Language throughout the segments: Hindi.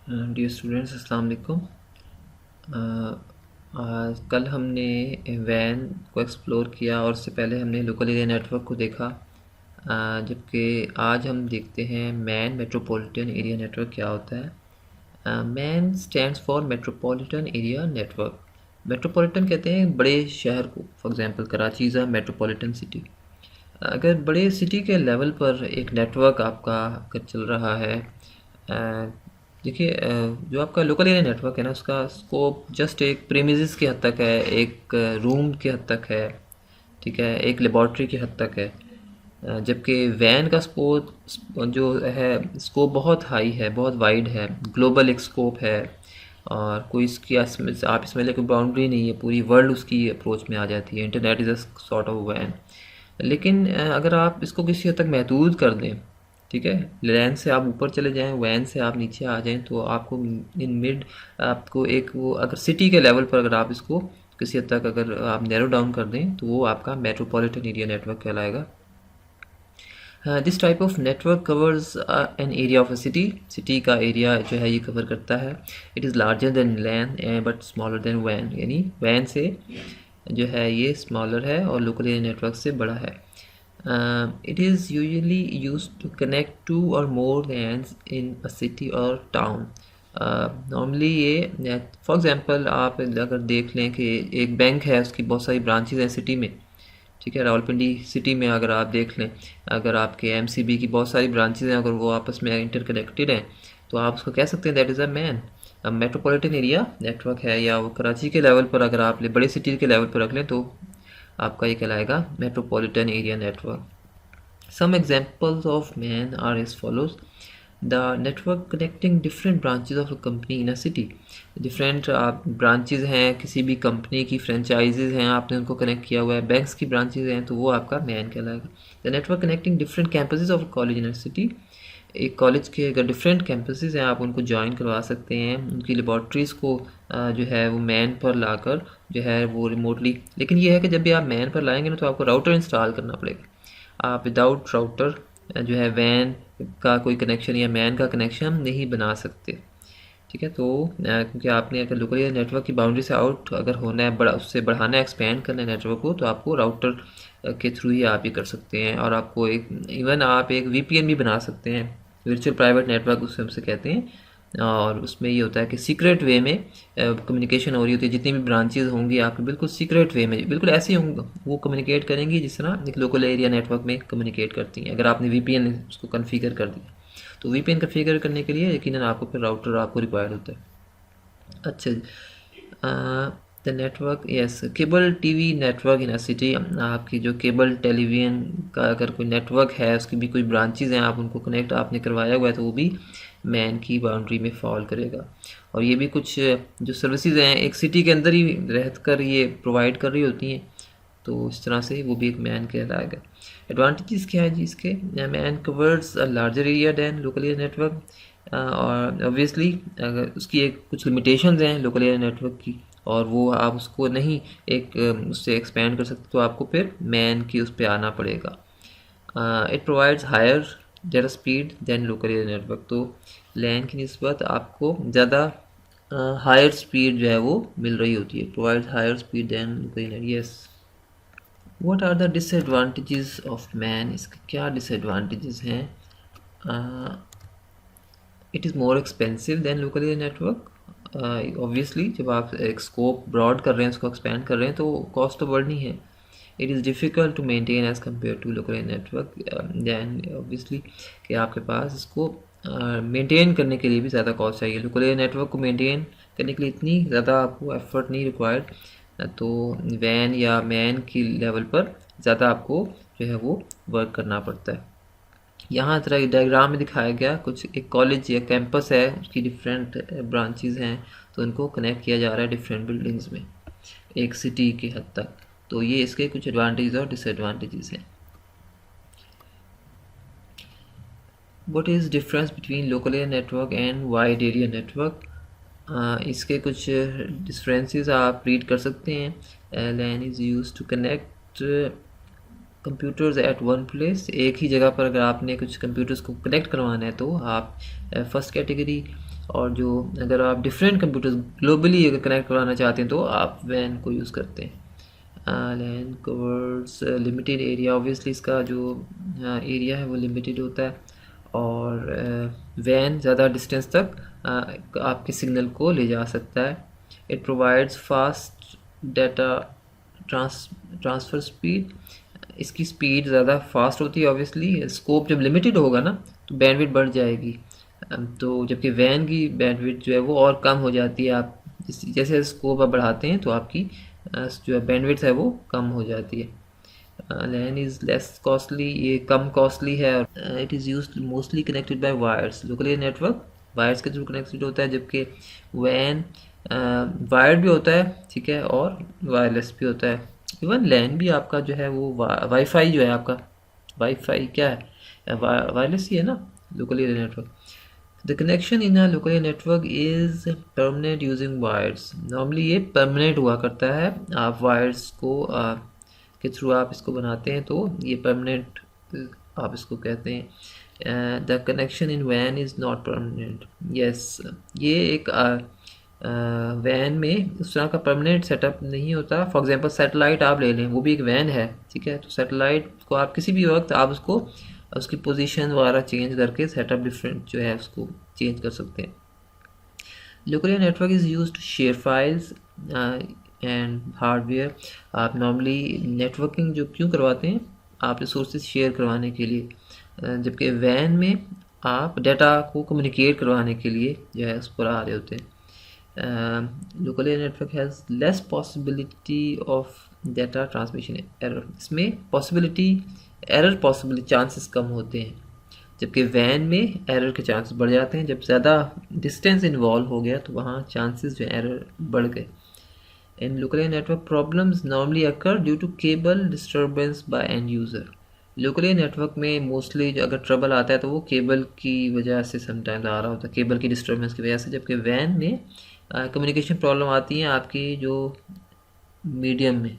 डियर स्टूडेंट्स, अस्सलाम वालेकुम। कल हमने वैन को एक्सप्लोर किया और उससे पहले हमने लोकल एरिया नेटवर्क को देखा। जबकि आज हम देखते हैं मैन मेट्रोपॉलिटन एरिया नेटवर्क क्या होता है। Man stands for metropolitan area network. Metropolitan कहते हैं बड़े शहर को। For example Karachi is a metropolitan city. अगर बड़े सिटी के लेवल पर एक नेटवर्क आपका अगर चल रहा है, देखिए, जो आपका लोकल एरिया नेटवर्क है ना, उसका स्कोप जस्ट एक प्रीमिसेस की हद तक है, एक रूम की हद तक है, ठीक है, एक लेबॉर्ट्री की हद तक है। जबकि वैन का स्कोप जो है, स्कोप बहुत हाई है, बहुत वाइड है, ग्लोबल एक स्कोप है। और कोई इसकी आप इसमें कोई बाउंड्री नहीं है, पूरी वर्ल्ड उसकी अप्रोच में आ जाती है। Internet is a sort of वैन। लेकिन अगर आप इसको किसी हद तक महदूद कर दें, ठीक है, लैन से आप ऊपर चले जाएं, वैन से आप नीचे आ जाएं, तो आपको इन मिड आपको एक वो अगर सिटी के लेवल पर अगर आप इसको किसी हद तक अगर आप नैरो डाउन कर दें, तो वो आपका मेट्रोपॉलिटन एरिया नेटवर्क कहलाएगा। This type of network covers an area of a city. City का एरिया जो है ये कवर करता है। It is larger than LAN but smaller than वैन, यानी वैन से जो है ये स्मॉलर है और लोकल एरिया नेटवर्क से बड़ा है। It is usually used to connect two or more lands in a city or town. Normally ये फॉर एग्ज़ाम्पल आप अगर देख लें कि एक बैंक है, उसकी बहुत सारी ब्रांचेज हैं सिटी में, ठीक है। रावलपिंडी सिटी में अगर आप देख लें, अगर आपके एमसीबी की बहुत सारी ब्रांचेज हैं, अगर वो आपस में इंटरकनेक्टेड हैं, तो आप उसको कह सकते हैं that is a man metropolitan area network है। या वो कराची के लेवल पर अगर आप बड़ी सिटी के लेवल पर रख लें, तो आपका ये कहलाएगा metropolitan area network. Some examples of MAN are as follows: the network connecting different branches of a company in a city. Different branches हैं, किसी भी कंपनी की फ्रेंचाइजीज हैं, आपने उनको कनेक्ट किया हुआ है, बैंक्स की ब्रांचेज हैं, तो वो आपका मैन कहलाएगा। The network connecting different campuses of college in a city. एक कॉलेज के अगर डिफरेंट कैंपसेस हैं, आप उनको ज्वाइन करवा सकते हैं, उनकी लेबॉर्ट्रीज़ को जो है वो मैन पर लाकर जो है वो रिमोटली। लेकिन ये है कि जब भी आप मैन पर लाएंगे ना, तो आपको राउटर इंस्टॉल करना पड़ेगा। आप विदाउट राउटर जो है वैन का कोई कनेक्शन या मैन का कनेक्शन नहीं बना सकते, ठीक है। तो क्योंकि आपने अगर लोकल एरिया नेटवर्क की बाउंड्री से आउट अगर होना है, बड़ा उससे बढ़ाना है, एक्सपेंड करना है नेटवर्क को, तो आपको राउटर के थ्रू ही आप ये कर सकते हैं। और आपको एक इवन आप एक वीपीएन भी बना सकते हैं, वर्चुअल प्राइवेट नेटवर्क उससे हमसे कहते हैं। और उसमें ये होता है कि सीक्रेट वे में कम्युनिकेशन हो रही होती है। जितनी भी ब्रांचेज होंगी आपके बिल्कुल सीक्रेट वे में, बिल्कुल ऐसे ही होंगे, वो कम्युनिकेट करेंगी जिस तरह एक लोकल एरिया नेटवर्क में कम्युनिकेट करती हैं। अगर आपने वीपीएन उसको कन्फिगर कर दिया, तो वीपीएन कन्फिगर करने के लिए यकीनन आपको फिर राउटर आपको रिक्वायर्ड होता है। अच्छा, the network, yes, cable TV network in a city. आपकी जो केबल टेलीविज़न का अगर कोई नेटवर्क है, उसकी भी कोई ब्रांचेज हैं, आप उनको कनेक्ट आपने करवाया हुआ है, तो वो भी मैन की बाउंड्री में फॉल करेगा। और ये भी कुछ जो सर्विसेज हैं एक सिटी के अंदर ही रह कर ये प्रोवाइड कर रही होती हैं, तो इस तरह से वो भी एक मैन कहलाएगा। एडवांटेजेस क्या है जी इसके? MAN covers a larger area than local area network. और ऑब्वियसली अगर उसकी एक कुछ लिमिटेशंस हैं लोकल एरिया नेटवर्क की, और वो आप उसको नहीं एक उससे एक्सपेंड कर सकते, तो आपको फिर मैन की उस पर आना पड़ेगा। It provides higher data speed than local area network. तो लैन की निस्बत आपको ज़्यादा हायर स्पीड जो है वो मिल रही होती है। Provides higher speed than local area. Yes. What are the disadvantages of man? इसके क्या डिसएडवांटेजेस हैं? It is more expensive than local area network. Obviously जब आप एक स्कोप ब्रॉड कर रहे हैं, उसको एक्सपेंड कर रहे हैं, तो कॉस्ट तो बढ़नी है। It is difficult to maintain as compare to local area network. Than obviously कि आपके पास इसको मेंटेन करने के लिए भी ज़्यादा कॉस्ट चाहिए। लोकल एरिया नेटवर्क को मेंटेन करने के लिए इतनी ज़्यादा आपको एफर्ट नहीं रिक्वायर्ड, तो वैन या मैन की लेवल पर ज़्यादा आपको जो है वो वर्क करना पड़ता है। यहाँ तरह डायग्राम में दिखाया गया कुछ एक कॉलेज या कैंपस है, उसकी डिफरेंट ब्रांचेज हैं, तो उनको कनेक्ट किया जा रहा है डिफरेंट बिल्डिंग्स में एक सिटी की हद तक। तो ये इसके कुछ एडवांटेज और डिसएडवांटेजेस हैं। What is difference between local area network and wide area network? इसके कुछ डिफरेंसेस आप रीड कर सकते हैं। LAN is use to connect computers at one place. एक ही जगह पर अगर आपने कुछ कंप्यूटर्स को कनेक्ट करवाना है, तो आप फर्स्ट कैटेगरी और जो अगर आप डिफरेंट कंप्यूटर्स ग्लोबली अगर कनेक्ट करवाना चाहते हैं तो आप वैन को यूज़ करते हैं। लैन कवर्स लिमिटेड एरिया, ऑब्वियसली इसका जो एरिया है वो लिमिटेड होता है, और वैन ज़्यादा डिस्टेंस तक आपके सिग्नल को ले जा सकता है। It provides fast data transfer speed, इसकी स्पीड ज़्यादा फास्ट होती है। ऑब्वियसली स्कोप जब लिमिटेड होगा ना तो बैंडविड्थ बढ़ जाएगी, तो जबकि वैन की बैंडविड्थ जो है वो और कम हो जाती है। आप जैसे स्कोप आप बढ़ाते हैं तो आपकी जो है बैंडविड्थ है वो कम हो जाती है। लैन इज़ लेस कॉस्टली, ये कम कॉस्टली है, और it is used mostly connected by wires. Local area network wires के थ्रू कनेक्टेड होता है, जबकि वैन वायर्ड भी होता है, ठीक है, और वायरलेस भी होता है। इवन लैन भी आपका जो है वो वाईफाई जो है आपका, वाईफाई क्या है, वायरलेस ही है ना local area network. The connection in a local area network is permanent using wires. Normally ये परमानेंट हुआ करता है, आप वायर्स को के थ्रू आप इसको बनाते हैं तो ये परमानेंट आप इसको कहते हैं। The connection in van is not permanent. Yes, ये एक वैन में उस तरह का परमानेंट सेटअप नहीं होता। फॉर एग्जांपल सैटेलाइट आप ले लें, वो भी एक वैन है, ठीक है, तो सैटेलाइट को आप किसी भी वक्त आप उसको उसकी पोजीशन वगैरह चेंज करके सेटअप डिफरेंट जो है उसको चेंज कर सकते हैं। Local area network is use to share files and hardware. आप नॉर्मली नेटवर्किंग जो क्यों करवाते हैं, आप रिसोर्सेज शेयर करवाने के लिए, जबकि वैन में आप डाटा को कम्युनिकेट करवाने के लिए जो है उस पर आ रहे होते हैं। Local area network has less possibility of data transmission error. इसमें पॉसिबिलिटी एरर पॉसिबिलिटी चांसेस कम होते हैं, जबकि वैन में एरर के चांसेस बढ़ जाते हैं। जब ज़्यादा डिस्टेंस इन्वॉल्व हो गया तो वहाँ चांसेस जो एरर बढ़ गए। In local area network problems normally occur due to cable disturbance by end user. Local area network में मोस्टली जो अगर ट्रबल आता है तो वो केबल की वजह से समटाइम्स आ रहा होता है, केबल की डिस्टर्बेंस की वजह से, जबकि वैन में कम्युनिकेशन प्रॉब्लम आती हैं आपकी जो मीडियम में,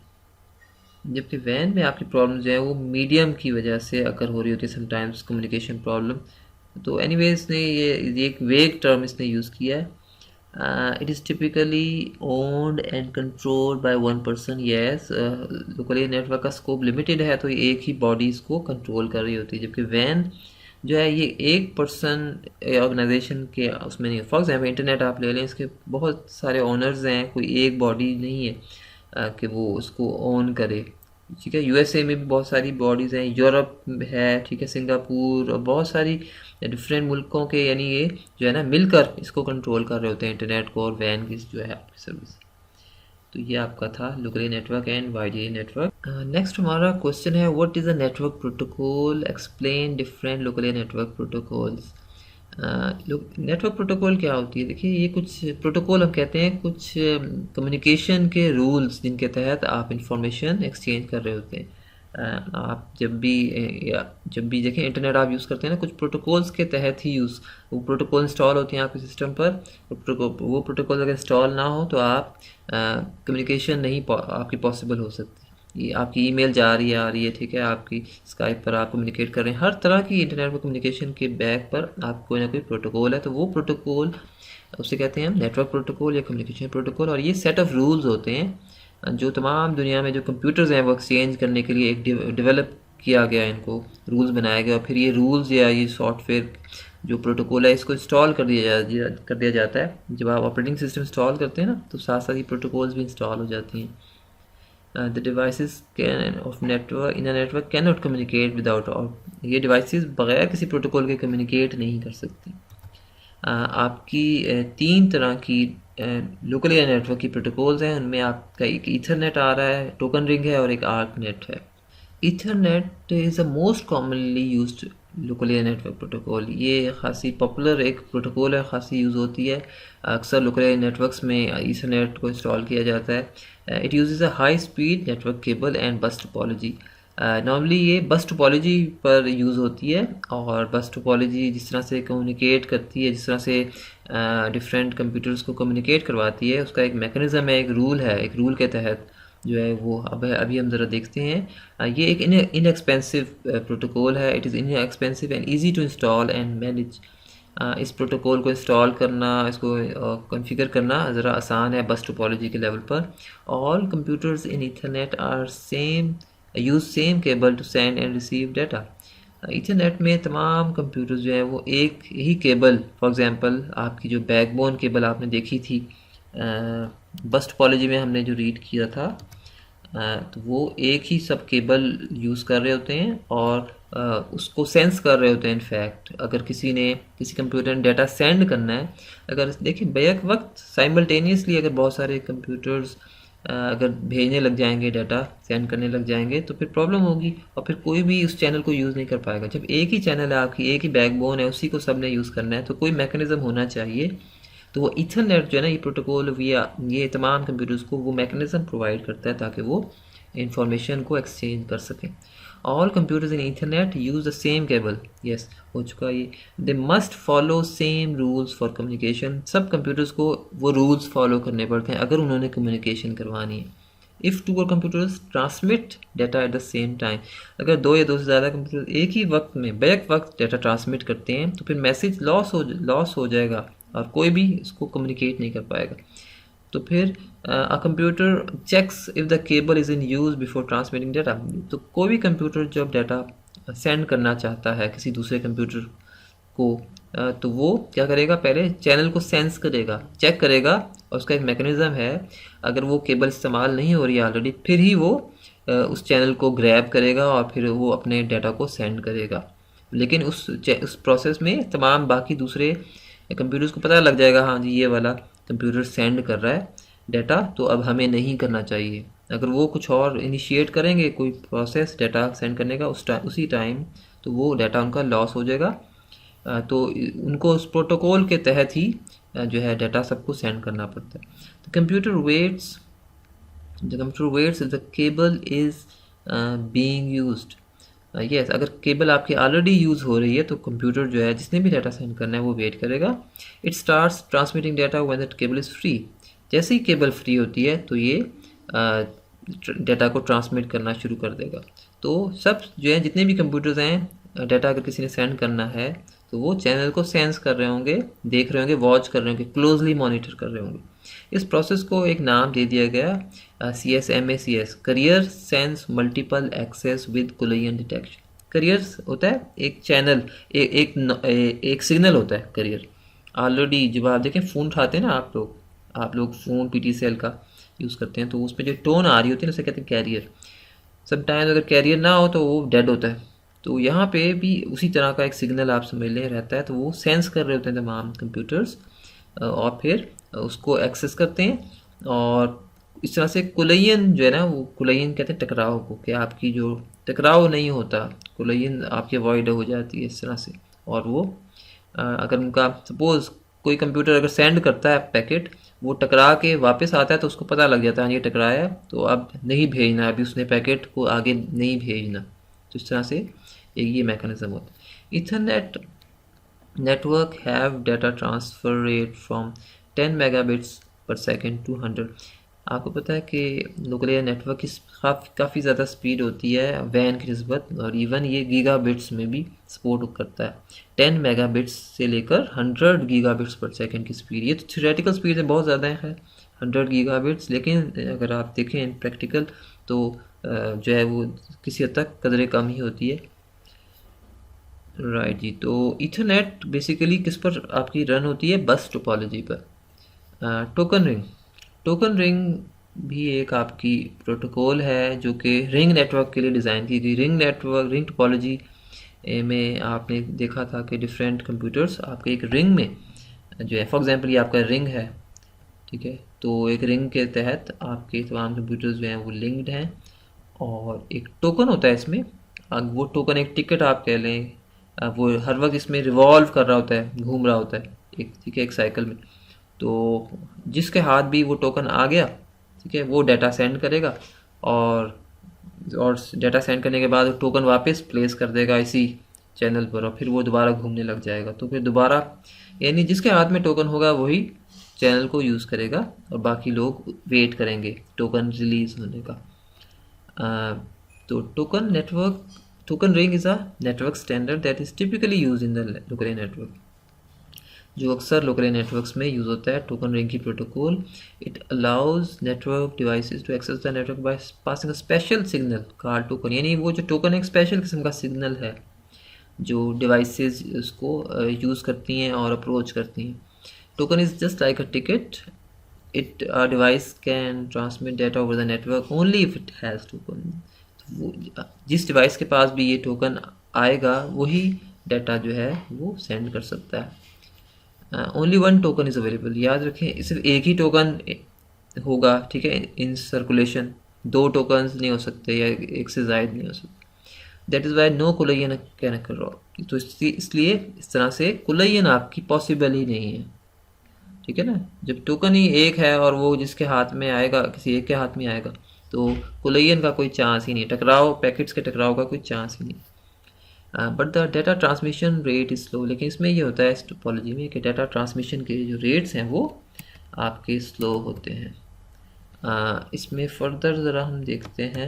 जबकि वैन में आपकी प्रॉब्लम जो है वो मीडियम की वजह से अगर हो रही होती है समटाइम्स कम्युनिकेशन प्रॉब्लम। तो एनीवेज ने ये एक वेग टर्म इसने यूज़ किया है। It is typically owned and controlled by one person. Yes, local area network का स्कोप लिमिटेड है तो एक ही बॉडी इसको कंट्रोल कर रही होती है, जबकि वैन जो है ये एक पर्सन ऑर्गेनाइजेशन के उसमें नहीं है। फॉर एग्जाम्पल इंटरनेट आप ले लें, इसके बहुत सारे ओनर्स हैं, कोई एक बॉडी नहीं है कि वो उसको ओन करे, ठीक है। यूएसए में भी बहुत सारी बॉडीज़ हैं, यूरोप है, ठीक है, सिंगापुर और बहुत सारी डिफरेंट मुल्कों के, यानी ये जो है ना मिलकर इसको कंट्रोल कर रहे होते हैं इंटरनेट को और वैन की जो है आपकी सर्विस। तो ये आपका था local area network and wide area network. Next हमारा क्वेश्चन है what is a network protocol, explain different local area network protocols. Network protocol क्या होती है? देखिए, ये कुछ प्रोटोकॉल हम कहते हैं कुछ कम्युनिकेशन के रूल्स जिनके तहत आप इंफॉर्मेशन एक्सचेंज कर रहे होते हैं। आप जब भी देखें इंटरनेट आप यूज़ करते हैं ना, कुछ प्रोटोकॉल्स के तहत ही वो प्रोटोकॉल इंस्टॉल होते हैं आपके सिस्टम पर। वो प्रोटोकॉल अगर इंस्टॉल ना हो तो आप कम्युनिकेशन नहीं आपकी पॉसिबल हो सकती। ये आपकी ईमेल जा रही है आ रही है, ठीक है, आपकी स्काइप पर आप कम्युनिकेट कर रहे हैं, हर तरह की इंटरनेट पर कम्युनिकेशन के बैक पर आप कोई ना कोई प्रोटोकॉल है, तो वो प्रोटोकॉल उसे कहते हैं हम नेटवर्क प्रोटोकॉल या कम्युनिकेशन प्रोटोकॉल। और ये सेट ऑफ रूल्स होते हैं जो तमाम दुनिया में जो कंप्यूटर्स हैं वो एक्सचेंज करने के लिए एक डेवलप किया गया, इनको रूल्स बनाया गया, और फिर ये रूल्स या ये सॉफ्टवेयर जो प्रोटोकॉल है इसको इंस्टॉल कर दिया जाता है। जब आप ऑपरेटिंग सिस्टम इंस्टॉल करते हैं ना तो साथ साथ ये प्रोटोकॉल्स भी इंस्टॉल हो जाती हैं। The devices of network in a network cannot communicate without, और ये डिवाइसेस बगैर किसी प्रोटोकॉल के कम्युनिकेट नहीं कर सकती। आपकी तीन तरह की लोकल एरिया नेटवर्क की प्रोटोकॉल्स हैं, उनमें आपका एक ईथरनेट आ रहा है, टोकन रिंग है, और एक आर्कनेट है। Ethernet is a most commonly used local area network protocol. ये खासी पॉपुलर एक प्रोटोकॉल है, खासी यूज़ होती है। अक्सर लोकल एरिया नेटवर्क्स में ईथरनेट को इंस्टॉल किया जाता है। It uses a high speed network cable and बस टोपोलॉजी। नॉर्मली ये बस टोपोलॉजी पर यूज़ होती है, और बस टोपोलॉजी जिस तरह से कम्युनिकेट करती है, जिस तरह से डिफरेंट कंप्यूटर्स को कम्युनिकेट करवाती है, उसका एक मैकेनिज़्म है, एक रूल है, एक रूल के तहत जो है वो अभी हम ज़रा देखते हैं। ये एक इनएक्सपेंसिव प्रोटोकॉल है। It is inexpensive and easy to install and manage. इस प्रोटोकॉल को इंस्टॉल करना, इसको कॉन्फ़िगर करना ज़रा आसान है बस टोपोलॉजी के लेवल पर। All computers in Ethernet are same use same cable to send and receive data. Ethernet में तमाम कंप्यूटर्स जो हैं वो एक ही केबल, फॉर एग्जांपल आपकी जो बैकबोन केबल आपने देखी थी बस टोपोलॉजी में हमने जो रीड किया था, तो वो एक ही सब केबल यूज़ कर रहे होते हैं और उसको सेंस कर रहे होते हैं। इनफैक्ट अगर किसी ने किसी कंप्यूटर ने डाटा सेंड करना है, अगर देखिए बैक वक्त साइमल्टेनियसली अगर बहुत सारे कंप्यूटर्स अगर भेजने लग जाएंगे, डाटा सेंड करने लग जाएंगे, तो फिर प्रॉब्लम होगी और फिर कोई भी उस चैनल को यूज़ नहीं कर पाएगा। जब एक ही चैनल है आपकी, एक ही बैकबोन है, उसी को सबने यूज़ करना है, तो कोई मैकेनिज़्म होना चाहिए। तो वो ईथरनेट जो है ना, ये प्रोटोकॉल ये तमाम कंप्यूटर्स को वो मैकेनिज़्म प्रोवाइड करता है ताकि वो इंफॉर्मेशन को एक्सचेंज कर सकें। All computers in Ethernet use the same cable, yes हो चुका ये। They must follow same rules for communication, सब कंप्यूटर्स को वो रूल्स फॉलो करने पड़ते हैं अगर उन्होंने कम्युनिकेशन करवानी है। इफ़ टू और computers transmit data at the same time, अगर दो या दो से ज़्यादा कंप्यूटर एक ही वक्त में बैक वक्त डाटा ट्रांसमिट करते हैं तो फिर मैसेज लॉस हो जाएगा और कोई भी इसको कम्युनिकेट नहीं कर पाएगा। तो फिर a computer checks if the cable is in use before transmitting data, तो कोई भी कंप्यूटर जब डाटा सेंड करना चाहता है किसी दूसरे कंप्यूटर को, तो वो क्या करेगा, पहले चैनल को सेंस करेगा, चेक करेगा, और उसका एक मैकेनिज़्म है, अगर वो केबल इस्तेमाल नहीं हो रही है ऑलरेडी, फिर ही वो उस चैनल को ग्रैब करेगा और फिर वो अपने डाटा को सेंड करेगा। लेकिन उस प्रोसेस में तमाम बाकी दूसरे कंप्यूटर्स को पता लग जाएगा, हाँ जी ये वाला कंप्यूटर सेंड कर रहा है डाटा, तो अब हमें नहीं करना चाहिए। अगर वो कुछ और इनिशिएट करेंगे कोई प्रोसेस डाटा सेंड करने का उसी टाइम, तो वो डाटा उनका लॉस हो जाएगा। तो उनको उस प्रोटोकॉल के तहत ही जो है डाटा सबको सेंड करना पड़ता है। The computer waits the cable is being used, yes अगर केबल आपकी ऑलरेडी यूज़ हो रही है तो कंप्यूटर जो है जिसने भी डाटा सेंड करना है वो वेट करेगा। It starts transmitting data when that cable is free, जैसे ही केबल फ्री होती है तो ये डाटा को ट्रांसमिट करना शुरू कर देगा। तो सब जो है जितने भी कंप्यूटर्स हैं, डाटा अगर किसी ने सेंड करना है तो वो चैनल को सेंस कर रहे होंगे, देख रहे होंगे, वॉच कर रहे होंगे, क्लोजली मॉनिटर कर रहे होंगे। इस प्रोसेस को एक नाम दे दिया गया CSMACS, carrier sense multiple access with collision detection. Carrier होता है एक चैनल, एक सिग्नल होता है करियर। ऑलरेडी जब आप देखें फ़ोन उठाते हैं ना आप लोग फ़ोन PTCL का यूज़ करते हैं, तो उसमें जो टोन आ रही होती है ना उसे कहते हैं कैरियर। समटाइम्स अगर कैरियर ना हो तो वो डेड होता है। तो यहाँ पे भी उसी तरह का एक सिग्नल आप समझ लें रहता है, तो वो सेंस कर रहे होते हैं तमाम कंप्यूटर्स और फिर उसको एक्सेस करते हैं। और इस तरह से कोलिजन जो है ना, वो कोलिजन कहते हैं टकराव को, कि आपकी जो टकराव नहीं होता, कोलिजन आपकी अवॉइड हो जाती है इस तरह से। और वो अगर उनका सपोज़ कोई कंप्यूटर अगर सेंड करता है पैकेट, वो टकरा के वापस आता है तो उसको पता लग जाता है ये टकराया है, तो अब नहीं भेजना, अभी उसने पैकेट को आगे नहीं भेजना। तो इस तरह से ये मैकेनिज्म होता है। Ethernet network have data transfer rate from 10 megabits पर सेकेंड टू 100। आपको पता है कि लोकल एरिया नेटवर्क की काफ़ी ज़्यादा स्पीड होती है वैन की निस्बत, और इवन ये गीगाबिट्स में भी सपोर्ट करता है। 10 मेगाबिट्स से लेकर 100 गीगाबिट्स पर सेकेंड की स्पीड, ये तो थ्योरेटिकल स्पीड है, बहुत ज़्यादा है 100 गीगाबिट्स, लेकिन अगर आप देखें इन प्रैक्टिकल तो जो है वो किसी हद तक कदरे कम ही होती है। राइट जी, तो ईथरनेट बेसिकली किस पर आपकी रन होती है, बस टोपोलॉजी पर। टोकन रिंग भी एक आपकी प्रोटोकॉल है जो कि रिंग नेटवर्क के लिए डिज़ाइन की गई। रिंग टोपोलॉजी में आपने देखा था कि डिफरेंट कंप्यूटर्स आपके एक रिंग में जो है, फॉर एग्जांपल ये आपका रिंग है, ठीक है, तो एक रिंग के तहत आपके तमाम कंप्यूटर्स जो हैं वो लिंक्ड हैं, और एक टोकन होता है इसमें। अब वो टोकन एक टिकट आप कह लें, वो हर वक्त इसमें रिवॉल्व कर रहा होता है, घूम रहा होता है एक, ठीक है, एक साइकिल में। तो जिसके हाथ भी वो टोकन आ गया, ठीक है, वो डाटा सेंड करेगा, और डाटा सेंड करने के बाद टोकन वापस प्लेस कर देगा इसी चैनल पर, और फिर वो दोबारा घूमने लग जाएगा। तो फिर दोबारा यानी जिसके हाथ में टोकन होगा वही चैनल को यूज़ करेगा और बाकी लोग वेट करेंगे टोकन रिलीज़ होने का। तो token ring is a network standard that is typically use in the local network. जो अक्सर लोकल नेटवर्क्स में यूज़ होता है टोकन रिंग की protocol. It allows network devices to access the network by passing a special signal called token, यानी वो जो टोकन एक स्पेशल किस्म का सिग्नल है जो डिवाइसेस उसको यूज़ करती हैं और अप्रोच करती हैं। Token is just like a ticket, it device can transmit data over the network only if it has token. वो जिस डिवाइस के पास भी ये टोकन आएगा वही डाटा जो है वो सेंड कर सकता है। Only one token is available, याद रखें सिर्फ एक ही टोकन होगा, ठीक है, इन सर्कुलेशन। दो टोकन्स नहीं हो सकते या एक से ज़ायद नहीं हो सकते। That is why no collision can occur, तो इसलिए इस तरह से कुलयन आपकी पॉसिबल ही नहीं है, ठीक है ना। जब टोकन ही एक है और वो जिसके हाथ में आएगा किसी एक के हाथ में आएगा तो कुलयन का कोई चांस ही नहीं, टकराव पैकेट्स के टकराव का कोई चांस ही नहीं। But the data transmission rate is slow, लेकिन इसमें ये होता है इस टोपोलॉजी में कि डाटा ट्रांसमिशन के जो रेट्स हैं वो आपके स्लो होते हैं। इसमें फर्दर ज़रा हम देखते हैं,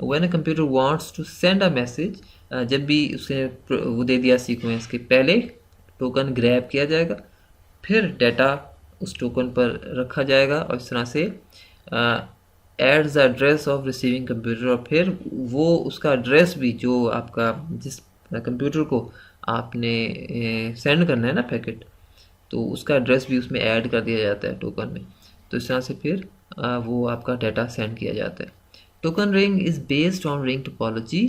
when a computer wants to send a message, जब भी उसे वो दे दिया सीक्वेंस के पहले टोकन ग्रैब किया जाएगा, फिर डाटा उस टोकन पर रखा जाएगा और इस तरह से adds the address of receiving computer, और फिर वो उसका एड्रेस भी जो आपका जिस कंप्यूटर को आपने सेंड करना है ना पैकेट, तो उसका एड्रेस भी उसमें ऐड कर दिया जाता है टोकन में। तो इस तरह से फिर वो आपका डाटा सेंड किया जाता है। Token ring is based on ring topology.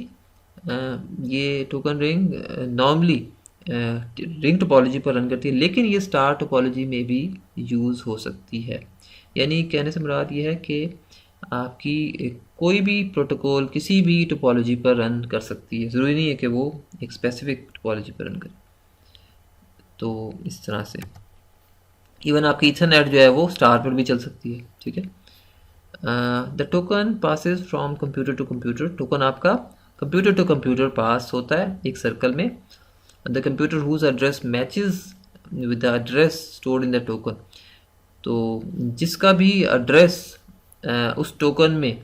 ये token ring normally ring topology पर रन करती है, लेकिन ये स्टार टोपोलॉजी में भी यूज़ हो सकती है। यानी कहने से मुराद ये है कि आपकी कोई भी प्रोटोकॉल किसी भी टोपोलॉजी पर रन कर सकती है, ज़रूरी नहीं है कि वो एक स्पेसिफिक टोपोलॉजी पर रन करे। तो इस तरह से इवन आपकी ईथरनेट जो है वो स्टार पर भी चल सकती है, ठीक है। The token passes from computer to computer, token आपका कंप्यूटर टू कंप्यूटर पास होता है एक सर्कल में। The computer whose address matches with the address stored in the token, तो जिसका भी एड्रेस उस टोकन में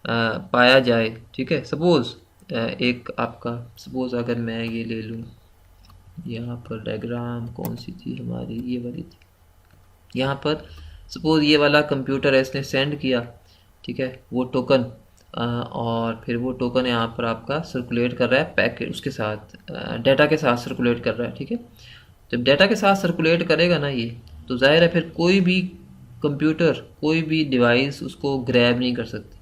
पाया जाए, ठीक है। सपोज़ एक आपका सपोज़ अगर मैं ये ले लूँ, यहाँ पर डायग्राम कौन सी थी हमारी, ये वाली थी। यहाँ पर सपोज़ ये वाला कंप्यूटर है, इसने सेंड किया, ठीक है, वो टोकन, और फिर वो टोकन यहाँ पर आपका सर्कुलेट कर रहा है पैकेट उसके साथ, डाटा के साथ सर्कुलेट कर रहा है, ठीक है। जब डाटा के साथ सर्कुलेट करेगा ना ये, तो जाहिर है फिर कोई भी कंप्यूटर कोई भी डिवाइस उसको ग्रैब नहीं कर सकती।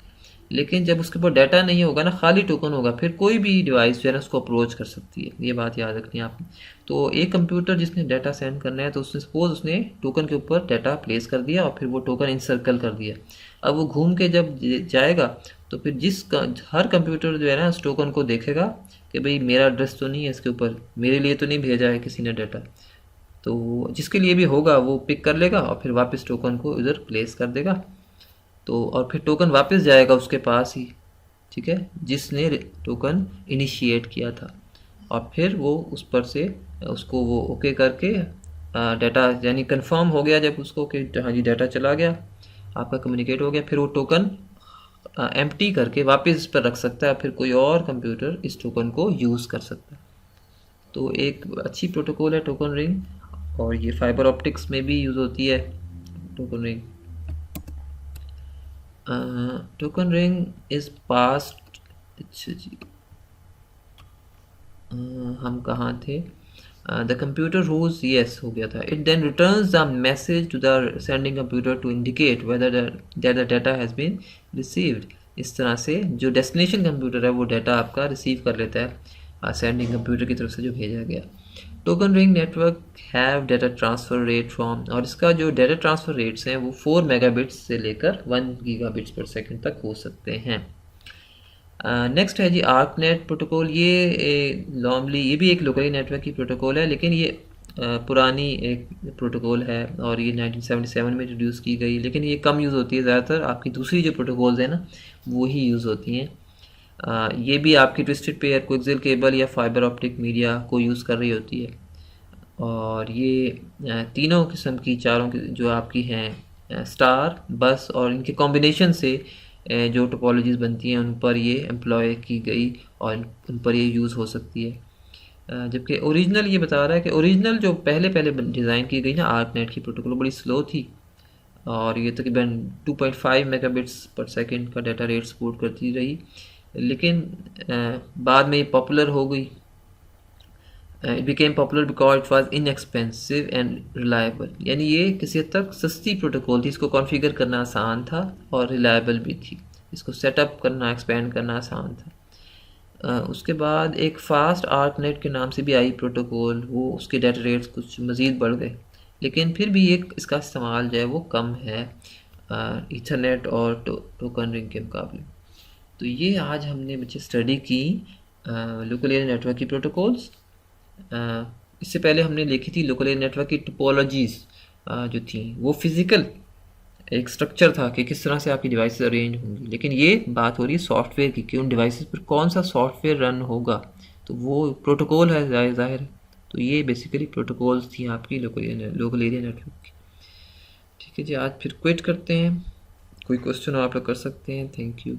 लेकिन जब उसके ऊपर डाटा नहीं होगा ना, खाली टोकन होगा, फिर कोई भी डिवाइस जो है ना उसको अप्रोच कर सकती है। ये बात याद रखनी है आपने। तो एक कंप्यूटर जिसने डाटा सेंड करना है, तो उसने सपोज उसने टोकन के ऊपर डाटा प्लेस कर दिया और फिर वो टोकन इंसर्कल कर दिया। अब वो घूम के जब जाएगा तो फिर हर कंप्यूटर जो है ना उस टोकन को देखेगा कि भाई मेरा एड्रेस तो नहीं है इसके ऊपर, मेरे लिए तो नहीं भेजा है किसी ने डाटा, तो जिसके लिए भी होगा वो पिक कर लेगा और फिर वापस टोकन को इधर प्लेस कर देगा। तो और फिर टोकन वापस जाएगा उसके पास ही, ठीक है, जिसने टोकन इनिशिएट किया था, और फिर वो उस पर से उसको वो ओके करके डाटा यानी कंफर्म हो गया जब उसको कि हाँ जी डाटा चला गया, आपका कम्युनिकेट हो गया, फिर वो टोकन एम्प्टी करके वापस इस पर रख सकता है, फिर कोई और कंप्यूटर इस टोकन को यूज़ कर सकता है। तो एक अच्छी प्रोटोकॉल है टोकन रिंग, और ये फाइबर ऑप्टिक्स में भी यूज़ होती है token ring. Token ring is past, अच्छा जी, हम कहाँ थे, द कंप्यूटर हुज यस हो गया था। It then returns the message to the sending computer to indicate whether that the data has been received. इस तरह से जो डेस्टिनेशन कंप्यूटर है वो डाटा आपका रिसीव कर लेता है सेंडिंग कंप्यूटर की तरफ से जो भेजा गया। Token ring network have data transfer rate from, और इसका जो डाटा ट्रांसफ़र रेट्स हैं वो 4 मेगाबिट्स से लेकर 1 गीगाबिट्स पर सेकंड तक हो सकते हैं। नेक्स्ट है जी आर्कनेट प्रोटोकॉल। ये नॉर्मली ये भी एक लोकली नेटवर्क की प्रोटोकॉल है, लेकिन ये पुरानी एक प्रोटोकॉल है और ये 1977 में इंट्रोड्यूस की गई, लेकिन ये कम यूज़ होती है। ज़्यादातर आपकी दूसरी जो प्रोटोकॉल्स हैं ना वो ही यूज़ होती हैं। ये भी आपकी ट्विस्टेड पेयर कोएक्सियल केबल या फाइबर ऑप्टिक मीडिया को यूज़ कर रही होती है, और ये तीनों किस्म की चारों की जो आपकी हैं स्टार बस और इनके कॉम्बिनेशन से जो टोपोलॉजीज़ बनती हैं उन पर ये एम्प्लॉय की गई और उन पर ये यूज़ हो सकती है। जबकि ओरिजिनल ये बता रहा है कि ओरिजिनल जो पहले पहले डिज़ाइन की गई ना आर्कनेट की प्रोटोकॉल बड़ी स्लो थी, और ये तकरीबन 2.5 मेगाबिट्स पर सेकंड का डाटा रेट सपोर्ट करती रही। लेकिन बाद में ये पॉपुलर हो गई। It became popular because it was inexpensive and reliable, यानी ये किसी हद तक सस्ती प्रोटोकॉल थी, इसको कॉन्फ़िगर करना आसान था और रिलायबल भी थी, इसको सेटअप करना एक्सपेंड करना आसान था। उसके बाद एक फास्ट आर्कनेट के नाम से भी आई प्रोटोकॉल, वो उसके डाटा रेट्स कुछ मज़ीद बढ़ गए, लेकिन फिर भी एक इसका इस्तेमाल जो है वो कम है ईथरनेट और टोकन रिंग के मुकाबले। तो ये आज हमने बच्चे स्टडी की लोकल एरिया नेटवर्क की प्रोटोकॉल्स। इससे पहले हमने लिखी थी लोकल एरिया नेटवर्क की टोपोलॉजीज़ जो थी, वो फिज़िकल एक स्ट्रक्चर था कि किस तरह से आपकी डिवाइसेस अरेंज होंगी, लेकिन ये बात हो रही है सॉफ्टवेयर की कि उन डिवाइसेस पर कौन सा सॉफ्टवेयर रन होगा, तो वो प्रोटोकॉल है ज़ाहिर है। तो ये बेसिकली प्रोटोकॉल्स थी आपकी लोकल एरिया नेटवर्क की। ठीक है जी, आज फिर क्विट करते हैं। कोई क्वेश्चन आप लोग कर सकते हैं। Thank you.